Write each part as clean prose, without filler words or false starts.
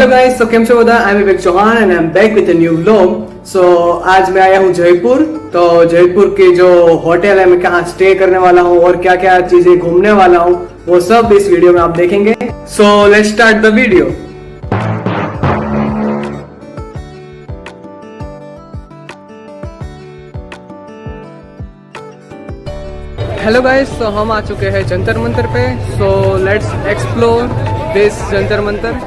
Guys, तो केम छो બધા? I am Vivek Chauhan and I am back with a new vlog. So आज मैं आया हूँ जयपुर। तो जयपुर के जो होटल है, मैं कहाँ स्टे करने वाला हूँ और क्या क्या चीजें घूमने वाला हूँ, वो सब इस वीडियो में आप देखेंगे। So let's start the video. Hello guys, तो हम आ चुके हैं जंतर मंतर पे। So let's explore this Jantar Mantar.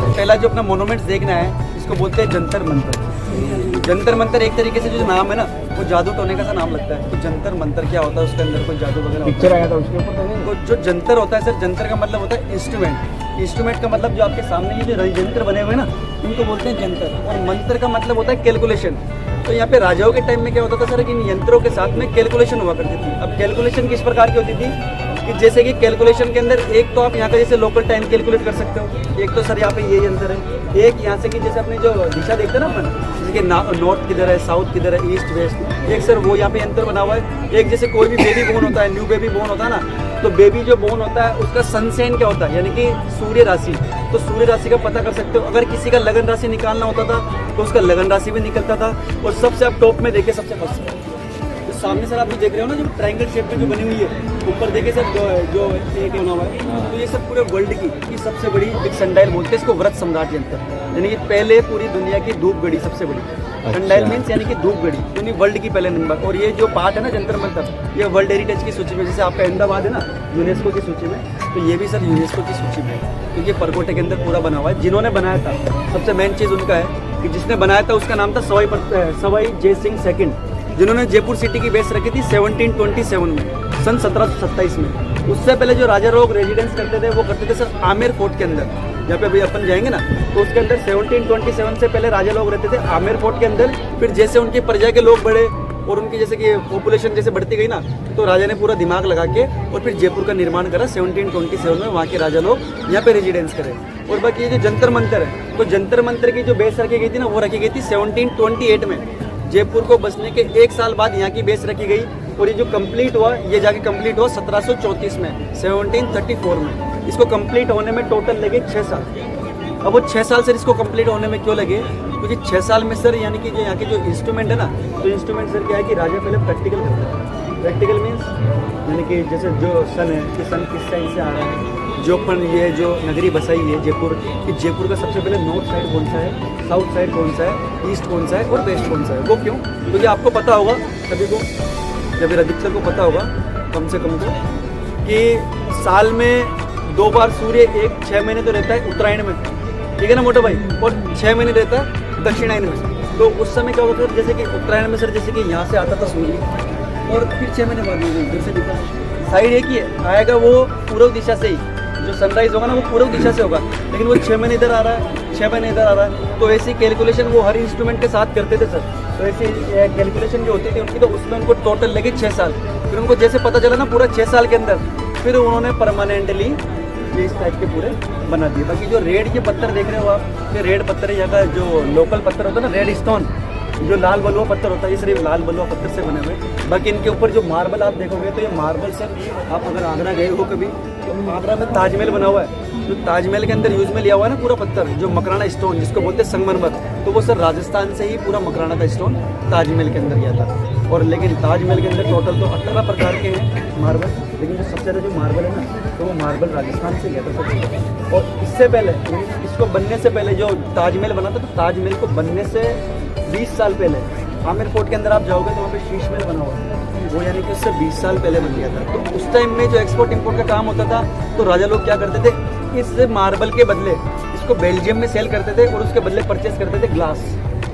पहला जो अपना मोनूमेंट्स देखना है, इसको बोलते हैं जंतर मंतर। जंतर मंतर एक तरीके से जो नाम है ना, वो जादू टोने का सा नाम लगता है। तो जंतर मंतर क्या होता है, उसके अंदर कोई जादू वगैरह पिक्चर आया था उसके ऊपर। तो जो जंतर होता है सर, जंतर का मतलब होता है इंस्ट्रूमेंट। इंस्ट्रूमेंट का मतलब जो आपके सामने ये जो यंत्र बने हुए ना, इनको बोलते हैं जंतर। और मंत्र का मतलब होता है कैलकुलेशन। तो यहाँ पे राजाओं के टाइम में क्या होता था सर, कि इन यंत्रों के साथ में कैलकुलेशन हुआ करती थी। अब कैलकुलेशन किस प्रकार की होती थी कि जैसे कि कैलकुलेशन के अंदर एक तो आप यहाँ का जैसे लोकल टाइम कैलकुलेट कर सकते हो। एक तो सर यहाँ पे ये यंत्र है। एक यहाँ से कि जैसे अपने जो दिशा देखते हैं ना अपन, जैसे कि नॉर्थ किधर है, साउथ किधर है, ईस्ट वेस्ट, एक सर वो यहाँ पे यंत्र बना हुआ है। एक जैसे कोई भी बेबी बोन होता है, न्यू बेबी बोन होता है ना, तो बेबी जो बोन होता है उसका सनसेन क्या होता है, यानी कि सूर्य राशि। तो सूर्य राशि का पता कर सकते हो। अगर किसी का लगन राशि निकालना होता था तो उसका लगन राशि भी निकलता था। और सबसे आप टॉप में देखिए, सबसे फर्स्ट तो सामने सर आप जो देख रहे हो ना, जो ट्रायंगल शेप में जो बनी हुई है, ऊपर देखिए सर जो एक बना हुआ है, तो ये सब पूरे वर्ल्ड की सबसे बड़ी एक सनडायल बोलते हैं इसको, व्रत सम्राट यंत्र। यानी कि पहले पूरी दुनिया की धूप घड़ी सबसे बड़ी। सनडायल मीन्स यानी कि धूप घड़ी, यानी वर्ल्ड की पहले नंबर। और ये जो पार्ट है ना जंतर मंतर, ये वर्ल्ड हेरिटेज की सूची में, जैसे आपका अहमदाबाद है ना यूनेस्को की सूची में, तो ये भी सर यूनेस्को की सूची में है। तो ये परकोटे के अंदर पूरा बना हुआ है। जिन्होंने बनाया था, सबसे मेन चीज़ उनका है कि जिसने बनाया था उसका नाम था सवाई जय सिंह सेकंड, जिन्होंने जयपुर सिटी की बेस रखी थी 1727 में, सन 1727 में। उससे पहले जो राजा लोग रेजिडेंस करते थे, वो करते थे सर आमेर फोर्ट के अंदर। जहाँ पे अभी अपन जाएंगे ना, तो उसके अंदर 1727 से पहले राजा लोग रहते थे आमेर फोर्ट के अंदर। फिर जैसे उनकी प्रजा के लोग बढ़े और उनकी जैसे कि पॉपुलेशन जैसे बढ़ती गई ना, तो राजा ने पूरा दिमाग लगा के और फिर जयपुर का निर्माण करा 1727 में। वहाँ के राजा लोग यहाँ पे रेजिडेंस करे। और बाकी ये जो जंतर मंतर है, तो जंतर मंतर की जो बेस रखी गई थी ना, वो रखी गई थी 1728 में। जयपुर को बसने के एक साल बाद यहाँ की बेस रखी गई। और ये जो कंप्लीट हुआ, ये जाके कंप्लीट हुआ 1734 में, 1734 में। इसको कंप्लीट होने में टोटल लगे 6 साल। अब वो 6 साल सर इसको कंप्लीट होने में क्यों लगे? क्योंकि 6 साल में सर, यानी कि जो यहाँ के जो इंस्ट्रूमेंट है ना, तो इंस्ट्रूमेंट सर क्या है कि राजा पहले प्रैक्टिकल करता है। प्रैक्टिकल मीन्स यानी कि जैसे जो सन है, कि सन किस साइड से आ रहा है, जो अपन ये जो नगरी बसाई है जयपुर, कि जयपुर का सबसे पहले नॉर्थ साइड कौन सा है, साउथ साइड कौन सा है, ईस्ट कौन सा है और वेस्ट कौन सा है। वो क्यों? क्योंकि आपको पता होगा सभी को, या फिर अधिकतर को पता होगा कम से कम को, कि साल में 2 बार सूर्य एक 6 महीने तो रहता है उत्तरायण में, ठीक है ना मोटा भाई, और 6 महीने रहता है दक्षिणायन में। तो उस समय क्या होता था, जैसे कि उत्तरायण में सर जैसे कि यहाँ से आता था सूर्य, और फिर 6 महीने बाद इधर से दिखा, साइड एक ही है, आएगा वो पूर्व दिशा से ही, जो सनराइज होगा ना वो पूर्व दिशा से होगा, लेकिन वो 6 महीने इधर आ रहा है, 6 महीने इधर आ रहा है। तो ऐसी कैलकुलेशन वो हर इंस्ट्रूमेंट के साथ करते थे सर। तो ऐसी कैलकुलेशन जो होती थी उनकी, तो उसमें उनको टोटल लगे 6 साल। फिर उनको जैसे पता चला ना पूरा 6 साल के अंदर, फिर उन्होंने परमानेंटली इस टाइप के पूरे बना दिए। बाकी जो रेड के पत्थर देख रहे हो आप, ये रेड पत्थर है यहाँ का, जो लोकल पत्थर होता है ना, रेड स्टोन, जो लाल बलुआ पत्थर होता है, ये सिर्फ लाल बलुआ पत्थर से बने हुए। बाकी इनके ऊपर जो मार्बल आप देखोगे, तो ये मार्बल सर, आप अगर आगरा गए हो कभी, तो आगरा में ताजमहल बना हुआ है। जो ताजमहल के अंदर यूज में लिया हुआ है ना पूरा पत्थर, जो मकराना स्टोन जिसको बोलते हैं संगमरमर, तो वो सर राजस्थान से ही पूरा मकराना का स्टोन ताजमहल के अंदर गया था। और लेकिन ताजमहल के अंदर टोटल तो 18 प्रकार के हैं मार्बल, लेकिन जो सबसे ज़्यादा जो मार्बल है ना, तो वो मार्बल राजस्थान से गया था सबसे। और इससे पहले, इसको बनने से पहले जो ताजमहल बना था, तो ताजमहल को बनने से 20 साल पहले आमेर फोर्ट के अंदर आप जाओगे तो वहाँ पे शीश महल बना हुआ है, वो यानी कि उससे 20 साल पहले बन गया था। तो उस टाइम में जो एक्सपोर्ट इंपोर्ट का काम होता था, तो राजा लोग क्या करते थे, इस मार्बल के बदले इसको बेल्जियम में सेल करते थे, और उसके बदले परचेस करते थे ग्लास,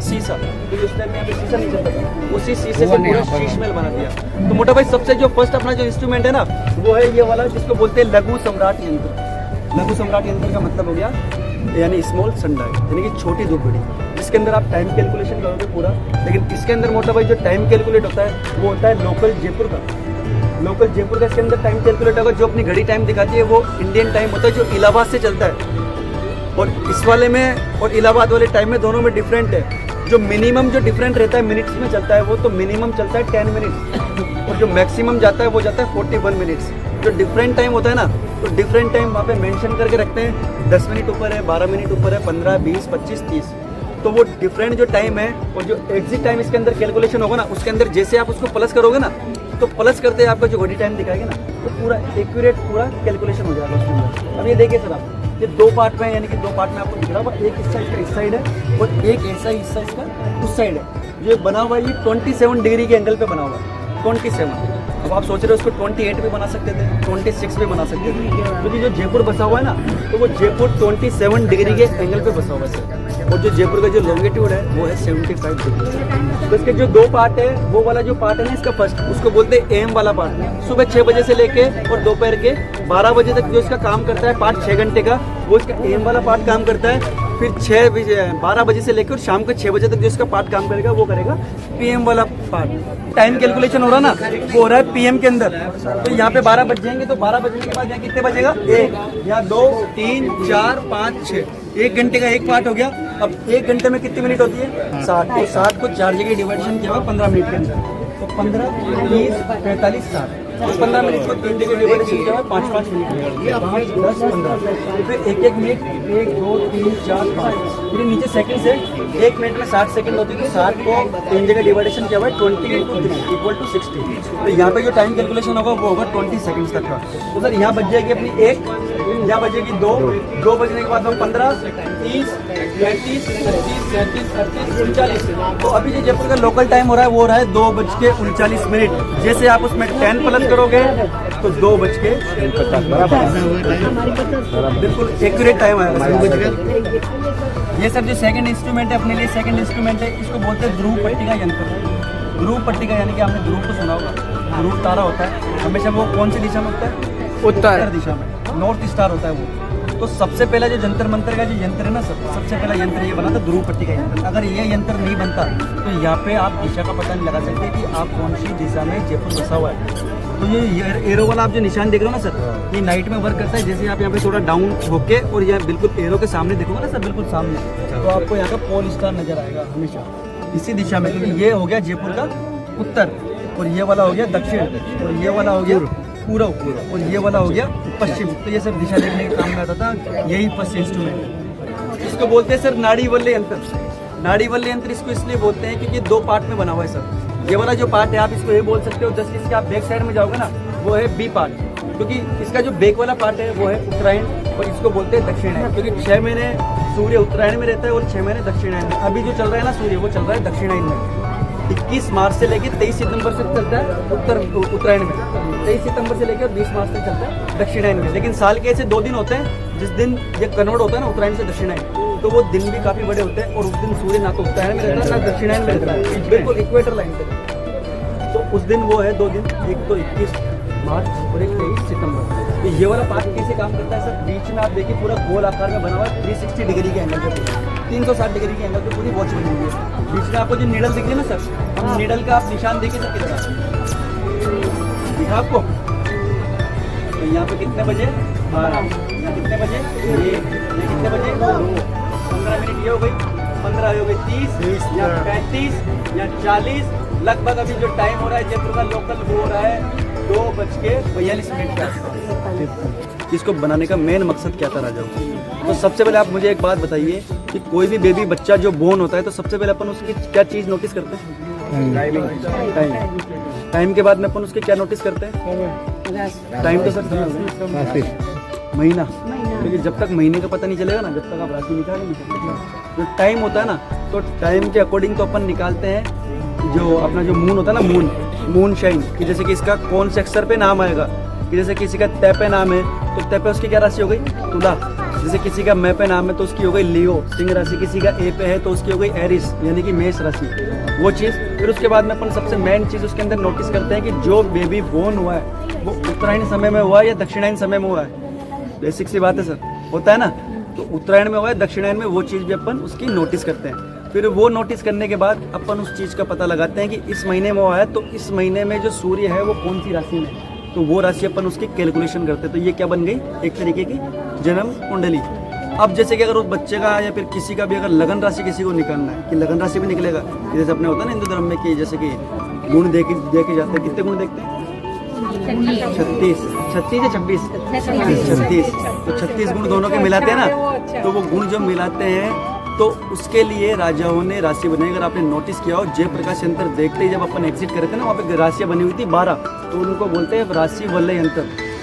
शीशा। क्योंकि उस टाइम में यहाँ पे शीशा नहीं चलता था, उसी शीशे से पूरा शीश महल बना दिया। तो मोटा भाई सबसे जो फर्स्ट अपना जो इंस्ट्रूमेंट है ना, वो है ये वाला, जिसको बोलते हैं लघु सम्राट यंत्र। लघु सम्राट यंत्र का मतलब हो गया यानी स्मॉल सनडायल, यानी कि छोटी धूप घड़ी, जिसके अंदर आप टाइम कैलकुलेशन करोगे पूरा। लेकिन इसके अंदर मोटा भाई जो टाइम कैलकुलेट होता है, वो होता है लोकल जयपुर का। लोकल जयपुर का इसके अंदर टाइम कैलकुलेट होगा। जो अपनी घड़ी टाइम दिखाती है वो इंडियन टाइम होता है, जो इलाहाबाद से चलता है। और इस वाले में और इलाहाबाद वाले टाइम में दोनों में डिफरेंट है। जो मिनिमम जो डिफरेंट रहता है मिनट्स में चलता है, वो तो मिनिमम चलता है 10 मिनट्स, और जो मैक्सिमम जाता है वो जाता है 41 मिनट्स। जो डिफरेंट टाइम होता है ना, तो डिफरेंट टाइम वहाँ पे मेंशन करके रखते हैं, 10 मिनट ऊपर है, 12 मिनट ऊपर है, 15, 20, 25, 30। तो वो डिफरेंट जो टाइम है और जो एग्जिट टाइम इसके अंदर कैलकुलेशन होगा ना, उसके अंदर जैसे आप उसको प्लस करोगे ना, तो प्लस करते आपका जो घड़ी टाइम दिखाएगा ना, तो पूरा एक्यूरेट पूरा कैलकुलेशन हो जाएगा उसके अंदर। अब ये देखिए सर, आप ये 2 पार्ट में, यानी कि 2 पार्ट में आपको दिख रहा होगा, एक हिस्सा इसका इस साइड है और एक ऐसा हिस्सा इसका उस साइड है। जो बना हुआ है ये 27 डिग्री के एंगल पे बना हुआ है, 27। अब आप सोच रहे हो उसको 28 भी बना सकते थे, 26 भी बना सकते थे, क्योंकि जो जयपुर बसा हुआ है ना, तो वो जयपुर 27 डिग्री के एंगल पे बसा हुआ है सर। और जो जयपुर का जो लॉन्गिट्यूड है वो है 75 डिग्री। तो इसके जो 2 पार्ट है, वो वाला जो पार्ट है ना इसका फर्स्ट, उसको बोलते हैं एम वाला पार्ट। सुबह 6 बजे से लेके और दोपहर के 12 बजे तक जो इसका काम करता है पार्ट 6 घंटे का, वो इसका एम वाला पार्ट काम करता है। फिर 12 बजे से लेकर शाम को 6 बजे तक जो इसका पार्ट काम करेगा वो करेगा पीएम वाला पार्ट। टाइम कैलकुलेशन हो रहा ना, वो हो रहा है पीएम के अंदर। तो यहाँ पे 12 बज जाएंगे, तो 12 बजने के बाद यहाँ कितने बजेगा, 1, यहाँ 2, 3, 4, 5, 6, 1 घंटे का एक पार्ट हो गया। अब 1 घंटे में कितनी मिनट होती है, 60। तो 60 को 4 जगह डिवाइडेशन किया हुआ 15 मिनट के अंदर, तो 15, 30, 45, 60। तो 15 मिनट को 3 जगह डिवाइडेशन किया हुआ 5-5 मिनट, 5, 10, 15। फिर 1-1 मिनट, 1, 2, 3, 4, 5। फिर नीचे सेकंड से 1 मिनट में 60 सेकंड होती है, तो 60 को 3 जगह डिवाइडेशन किया हुआ है 20 × 3 = 60। तो यहाँ पे जो टाइम कैलकुलेशन होगा वो होगा 20 सेकंड्स तक का। तो सर यहाँ बच जाएगी अपनी 1, यहाँ बजेगी 2 बजने के बाद हम 15, 30, 35, 36, 37, 38, 39। तो अभी जो जयपुर का लोकल टाइम हो रहा है वो हो रहा है 2:39। जैसे आप उसमें 10 प्लस करोगे तो 2:50 बिल्कुल एक्यूरेट टाइम आएगा। ये सर जो सेकंड इंस्ट्रूमेंट है अपने लिए, सेकंड इंस्ट्रूमेंट है, इसको बोलते हैं ध्रुव पट्टिका यंत्र। ध्रुव पट्टिका यानी कि आपने ध्रुव को सुना होगा, ध्रुव तारा होता है हमेशा, वो कौन सी दिशा में होता है, उत्तर दिशा में, नॉर्थ स्टार होता है वो। तो सबसे पहला जो जंतर मंतर का जो यंत्र है ना सर, सबसे पहला यंत्र ये बना था ध्रुव पट्टिका यंत्र। अगर ये यंत्र नहीं बनता तो यहाँ पे आप दिशा का पता नहीं लगा सकते कि आप कौन सी दिशा में जयपुर बसा हुआ है। तो ये एरो वाला आप जो निशान देख रहे हो ना सर, ये नाइट में वर्क करता है। जैसे आप यहाँ पे थोड़ा डाउन होके और यहाँ बिल्कुल एरो के सामने देखोगे ना सर, बिल्कुल सामने, तो आपको यहाँ का पोल स्टार नजर आएगा हमेशा इसी दिशा में, क्योंकि ये हो गया जयपुर का उत्तर, और ये वाला हो गया दक्षिण, और ये वाला हो गया पूर्व, और ये वाला हो गया पश्चिम। तो ये सब दिशा देखने के काम में आता था, यही फर्स्ट इंस्ट्रूमेंट। इसको बोलते हैं सर नाड़ी वल्ले यंत्र। नाड़ी वल्ले यंत्र इसको इसलिए बोलते हैं क्योंकि 2 पार्ट में बना हुआ है सर। ये वाला जो पार्ट है आप इसको ये बोल सकते हो, जस्ट इसके आप बैक साइड में जाओगे ना, वो है बी पार्ट, क्योंकि इसका जो बैक वाला पार्ट है वो है उत्तरायण, और इसको बोलते हैं दक्षिणायन, क्योंकि 6 महीने सूर्य उत्तरायण में रहता है और 6 महीने दक्षिणायन में। अभी जो चल रहा है ना सूर्य, वो चल रहा है दक्षिणायन में। 21 मार्च से लेकर 23 सितंबर से चलता है उत्तरायण में, 23 सितंबर से लेकर 20 मार्च तक चलता है दक्षिणायन में। लेकिन साल के ऐसे 2 दिन होते हैं जिस दिन ये कन्वर्ट होता है ना उत्तरायण से दक्षिणायन, तो वो दिन भी काफी बड़े होते हैं, और उस दिन सूर्य ना तो उत्तरायण में रहता है ना दक्षिणायन में रहता है, बिल्कुल इक्वेटर लाइन पे। तो उस दिन वो है 2 दिन, एक तो 21 मार्च और एक 23 सितंबर। तो ये वाला पार्ट कैसे काम करता है सर, बीच में आप देखिए पूरा गोल आकार में बना हुआ है 360 डिग्री के एंगल पे, 360 डिग्री के एंगल पे पूरी वॉच बनी हुई है। बीच में आपको जो नीडल दिख रही है ना सर, हम नीडल का आप निशान देखिए सर, कितना दिखा आपको। तो यहाँ पे कितने बजे 12, यहाँ कितने बजे 1, ये कितने बजे 2, 15 मिनट ये हो गई, 15 हो गई 30, या 35 या 40। लगभग अभी जो टाइम हो रहा है जयपुर का लोकल वो हो रहा है 2:42 के आसपास। इसको बनाने का मेन मकसद क्या था राजा? तो सबसे पहले आप मुझे एक बात बताइए कि कोई भी बेबी बच्चा जो बोर्न होता है तो सबसे पहले अपन उसकी क्या चीज़ नोटिस करते हैं? टाइम। टाइम के बाद में अपन उसके क्या नोटिस करते हैं? टाइम तो सर महीना, क्योंकि जब तक महीने का पता नहीं चलेगा ना, जब तक आप राशि निकाल नहीं सकते। जो टाइम होता है ना, तो टाइम के अकॉर्डिंग तो अपन निकालते हैं जो अपना जो मून होता है ना, मून शाइन, कि जैसे कि इसका कौन से अक्षर पे नाम आएगा, कि जैसे किसी का तय पे नाम है तो तय पे उसकी क्या राशि हो गई? तुला। जैसे किसी का मैं पे नाम है तो उसकी हो गई लियो, सिंह राशि। किसी का ए पे है तो उसकी हो गई एरिस, यानी कि मेष राशि, वो चीज़। फिर उसके बाद में अपन सबसे मेन चीज़ उसके अंदर नोटिस करते हैं कि जो बेबी बोर्न हुआ है वो उत्तरायण समय में हुआ है या दक्षिणायन समय में हुआ है। बेसिक सी बात है सर, होता है ना। तो उत्तरायण में हुआ है, दक्षिणायन में, वो चीज़ भी अपन उसकी नोटिस करते हैं। फिर वो नोटिस करने के बाद अपन उस चीज़ का पता लगाते हैं कि इस महीने में हुआ है, तो इस महीने में जो सूर्य है वो कौन सी राशि में, तो वो राशि अपन उसकी कैलकुलेशन करते हैं। तो ये क्या बन गई? एक तरीके की जन्म कुंडली। अब जैसे कि अगर उस बच्चे का या फिर किसी का भी अगर लगन राशि किसी को निकालना है, कि लगन राशि भी निकलेगा, जैसे अपने होता है ना हिंदू धर्म में कि जैसे कि गुण देखे जाते हैं। कितने गुण देखते हैं? 36 36 या 26 36 तो 36 गुण दोनों के मिलाते हैं ना, तो वो गुण जो मिलाते हैं तो उसके लिए राजाओं ने राशि बनाई। अगर आपने नोटिस किया हो, जयप्रकाश यंत्र देखते ही जब अपन एग्जिट करे थे ना, वहाँ पे राशियाँ बनी हुई थी 12, तो उनको बोलते हैं राशि वलय यंत्र।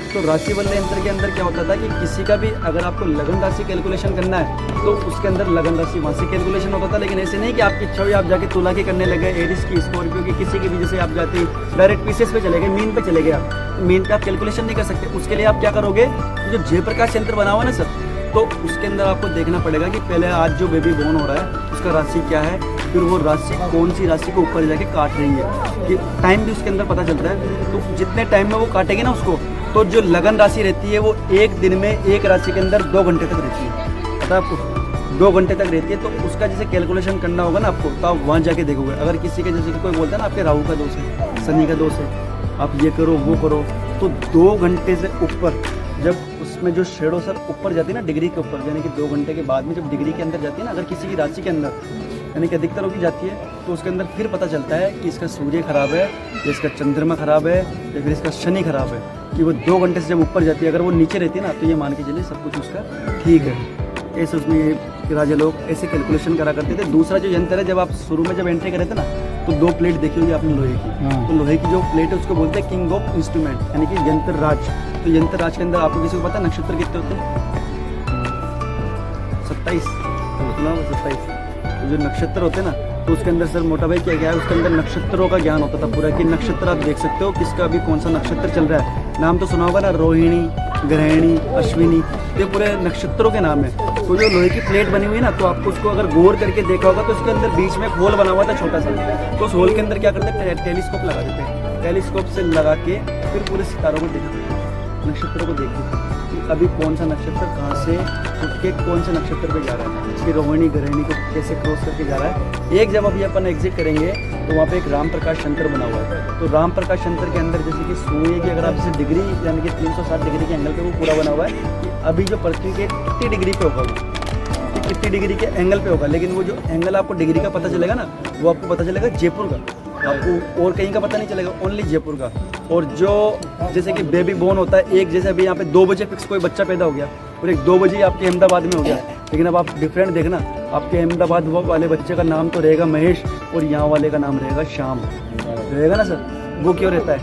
तो राशि वलय यंत्र के अंदर क्या होता था कि किसी का भी अगर आपको लगन राशि कैलकुलेशन करना है तो उसके अंदर लगन राशि वहाँ से कैलकुलेशन होता था। लेकिन ऐसे नहीं कि आपकी इच्छा हुई आप जाके तुला की करने लगे, एरिस की, स्कॉर्पियो की, किसी की भी, जैसे आप जाते डायरेक्ट पीसेस पे चले गए, मीन पे चले गए, आप मीन पे आप कैलकुलेशन नहीं कर सकते। उसके लिए आप क्या करोगे, जो जयप्रकाश यंत्र बना हुआ ना सर, तो उसके अंदर आपको देखना पड़ेगा कि पहले आज जो बेबी बोर्न हो रहा है उसका राशि क्या है, फिर वो राशि कौन सी राशि को ऊपर जाके काट रही है, कि टाइम भी उसके अंदर पता चलता है। तो जितने टाइम में वो काटेगी ना उसको, तो जो लगन राशि रहती है वो एक दिन में एक राशि के अंदर 2 घंटे तक रहती है, पता है आपको, 2 घंटे तक रहती है। तो उसका जैसे कैलकुलेशन करना होगा ना आपको, तो आप वहाँ जाके देखोगे। अगर किसी के जैसे कि कोई बोलता है ना आपके राहु का दोष है, शनि का दोष है, आप ये करो वो करो, तो 2 घंटे से ऊपर जब उसमें जो शेडो सर ऊपर जाती है ना डिग्री के ऊपर, यानी कि 2 घंटे के बाद में जब डिग्री के अंदर जाती है ना, अगर किसी की राशि के अंदर यानी कि अधिकतर होगी जाती है, तो उसके अंदर फिर पता चलता है कि इसका सूर्य खराब है या इसका चंद्रमा खराब है या फिर इसका शनि खराब है, कि वो 2 घंटे से जब ऊपर जाती है। अगर वो नीचे रहती है ना, तो ये मान के चलिए सब कुछ उसका ठीक है। ऐसे उसमें राजा लोग ऐसे कैलकुलेशन करा करते थे। दूसरा जो यंत्र है, जब आप शुरू में जब एंट्री करे थे ना, तो 2 प्लेट देखी होगी आपने लोहे की, तो लोहे की जो प्लेट है उसको बोलते हैं किंग ऑफ इंस्ट्रूमेंट, यानी कि यंत्र राज। तो यंत्र राज के अंदर आपको किसी को पता है नक्षत्र कितने होते हैं? 27, 27। तो जो नक्षत्र होते हैं ना, तो उसके अंदर सर मोटा भाई क्या गया है, उसके अंदर नक्षत्रों का ज्ञान होता था पूरा, कि नक्षत्र आप देख सकते हो किसका अभी कौन सा नक्षत्र चल रहा है। नाम तो सुना होगा ना, रोहिणी, ग्रहणी, अश्विनी, ये पूरे नक्षत्रों के नाम है। तो जो लोहे की प्लेट बनी हुई है ना, तो आपको उसको अगर गौर करके देखा होगा तो उसके अंदर बीच में एक होल बना हुआ था छोटा सा, तो उस होल के अंदर क्या करते हैं, टेलीस्कोप लगा देते हैं। टेलीस्कोप से लगा के फिर पूरे सितारों को देखते हैं, नक्षत्रों को देखते हैं कि अभी कौन सा नक्षत्र कहाँ से उठ के कौन से नक्षत्र पे जा रहा है, फिर रोहिणी ग्रहणी को कैसे क्रॉस करके जा रहा है। एक जब अभी अपन एग्जिट करेंगे तो वहाँ पे एक राम प्रकाश यंत्र बना हुआ है। तो राम प्रकाश यंत्र के अंदर जैसे कि सूर्य की अगर आप जैसे डिग्री यानी कि 360 डिग्री के एंगल पे वो पूरा बना हुआ है कि अभी जो पृथ्वी के कितनी डिग्री पे होगा, वो कितनी डिग्री के एंगल पे होगा। लेकिन वो जो एंगल आपको डिग्री का पता चलेगा ना, वो आपको पता चलेगा जयपुर का, आपको और कहीं का पता नहीं चलेगा, ओनली जयपुर का। और जो जैसे कि बेबी बोर्न होता है, एक जैसे अभी यहाँ पे 2 बजे फिक्स कोई बच्चा पैदा हो गया और एक 2 बजे आपके अहमदाबाद में हो गया, लेकिन अब आप डिफरेंट देखना, आपके अहमदाबाद वाले बच्चे का नाम तो रहेगा महेश और यहाँ वाले का नाम रहेगा श्याम, रहेगा ना सर। वो क्यों रहता है,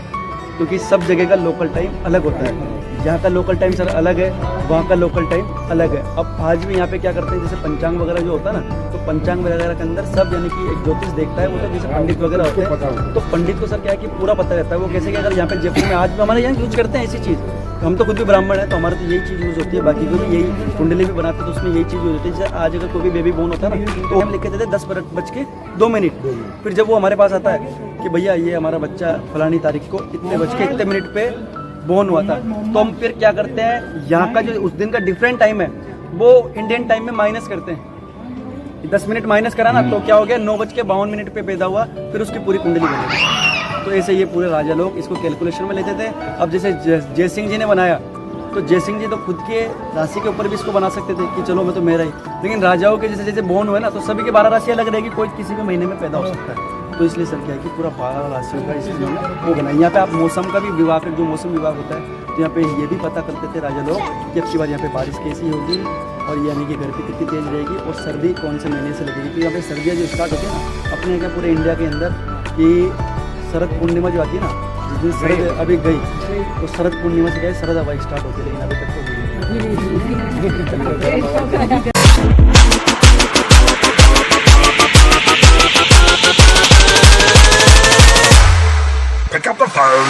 क्योंकि सब जगह का लोकल टाइम अलग होता है। यहाँ का लोकल टाइम सर अलग है, वहाँ का लोकल टाइम अलग है। अब आज भी यहाँ पे क्या करते हैं, जैसे पंचांग वगैरह जो होता है ना, तो पंचांग वगैरह के अंदर सब यानी कि एक ज्योतिष देखता है, वो तो जैसे पंडित वगैरह होते हैं, तो पंडित को सर क्या है कि पूरा पता रहता है। वो कैसे कि अगर यहाँ पे जयपुर में आज भी हमारे यहाँ यूज करते हैं ऐसी चीज़, हम तो खुद भी ब्राह्मण है तो हमारे तो यही चीज़ यूज़ होती है, बाकी को भी यही कुंडली भी बनाते हैं तो उसमें यही चीज़ यूज़ होती है। जैसे आज अगर कोई भी बेबी बोर्न होता है ना, तो हम लिख के देते 10:02, फिर जब वो हमारे पास आता है कि भैया ये हमारा बच्चा फलानी तारीख को इतने बज के इतने मिनट पे बोर्न हुआ था, तो हम फिर क्या करते हैं, यहाँ का जो उस दिन का डिफरेंट टाइम है वो इंडियन टाइम में माइनस करते हैं। 10 मिनट माइनस करा ना, तो क्या हो गया, 9:52 पे पैदा हुआ, फिर उसकी पूरी कुंडली बनेगी। तो ऐसे ये पूरे राजा लोग इसको कैलकुलेशन में लेते थे। अब जैसे जय सिंह जी ने बनाया, तो जय सिंह जी तो खुद के राशि के ऊपर भी इसको बना सकते थे कि चलो मैं तो मेरा ही, लेकिन राजाओं के जैसे जैसे बोर्न हुए ना, तो सभी के 12 राशि अलग रहेगी, कोई किसी भी महीने में पैदा हो सकता है। तो इसलिए सर क्या है कि पूरा 12 राशियों का इसलिए वो बना। यहाँ पे आप मौसम का भी विभाग, जो मौसम विभाग होता है, तो यहाँ पे ये भी पता करते थे राजा लोग कि अब की बार यहाँ पे बारिश कैसी होगी और यानी कि गर्मी कितनी तेज रहेगी और सर्दी कौन से महीने से लगेगी। तो यहाँ पे सर्दियाँ जो स्टार्ट होती है ना अपने यहाँ पूरे इंडिया के अंदर, कि शरद पूर्णिमा जो आती है ना, जिस दिन शरद अभी गई, तो शरद पूर्णिमा से क्या है, शरद हवा स्टार्ट होती है, लेकिन अभी तक तो Pick up the phone.